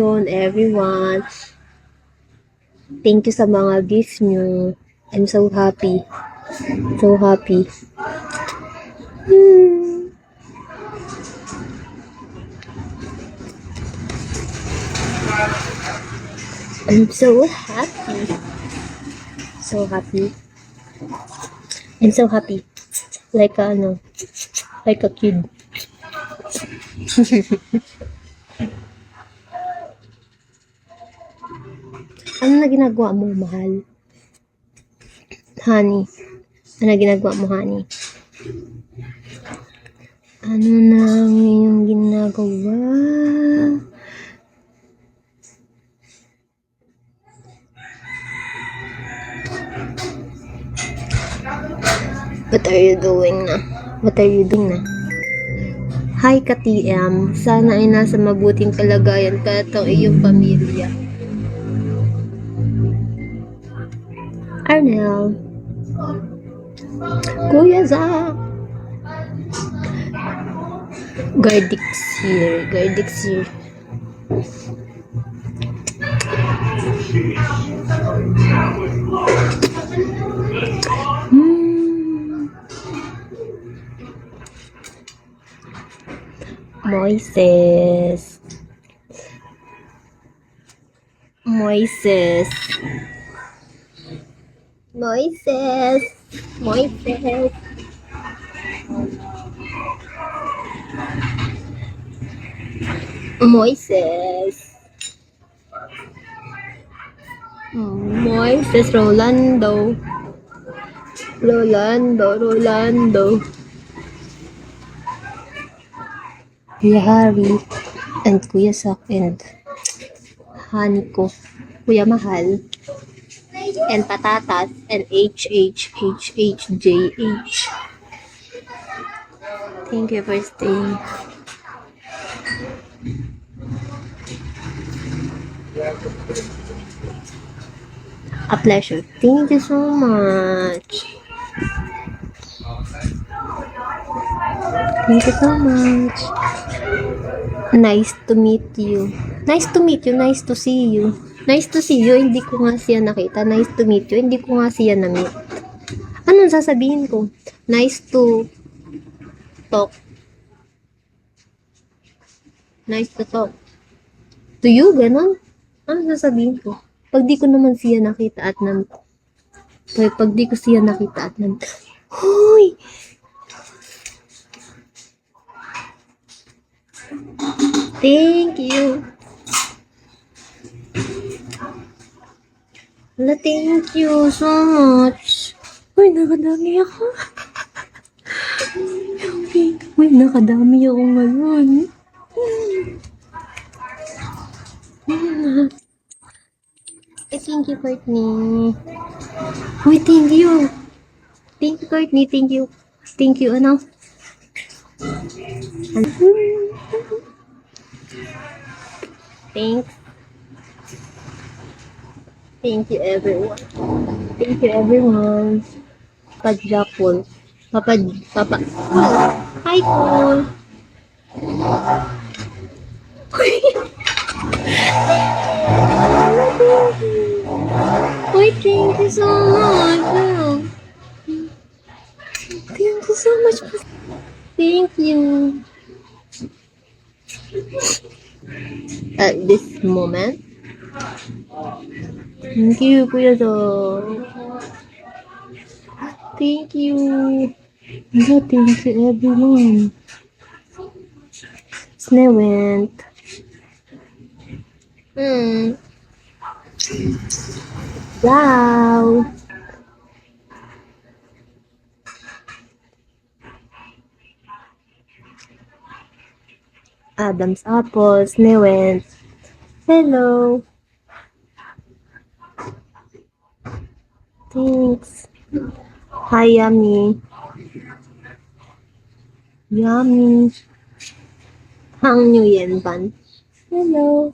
Yun, everyone. Thank you sa mga gifts nyo. I'm so happy. So happy. I'm so happy. So happy. I'm so happy. Like like a kid. Ano na ginagawa mo, mahal? Honey. Ano ginagawa mo, honey? Ano na ang iyong ginagawa? What are you doing na? What are you doing na? Hi, ka-TM. Sana ay nasa mabuting kalagayan ka at ang iyong pamilya. Arnel. Kuya Zach. Gardix here. Gardix here. Moises. Moises. Moises. Moises. Moises. Moises Rolando. Rolando. Kuya Harry and Kuya Sak and honey ko. Kuya Mahal and Patatas and HHHHJH. Thank you for staying. A pleasure. Thank you so much. Thank you so much. Nice to meet you. Nice to meet you. Nice to see you. Nice to see you. Hindi ko nga siya nakita. Nice to meet you. Hindi ko nga siya na-meet. Anong sasabihin ko? Nice to talk. Nice to talk. To you? Ganon? Anong sasabihin ko? Pag di ko naman siya nakita at pag di ko siya nakita at Hoy! Thank you. Wala, thank you so much. Uy, nakadami ako. Uy, nakadami ako ngayon. Thank you, Courtney. Uy, thank you. Thank you, Courtney. Thank you. Thank you, ano? Thanks. Thank you, everyone. Thank you, everyone. Papa Jackal. Papa. Hi, Paul. Uy, thank you so much. Thank you so much. Thank you. At this moment, thank you, Kuya Dog. Thank you. No, thank you, everyone. Snowent. Wow. Adam's apple, Snowent. Hello. Thanks. Hi, Yummy. Yummy. Hang Nguyen Ban. Hello.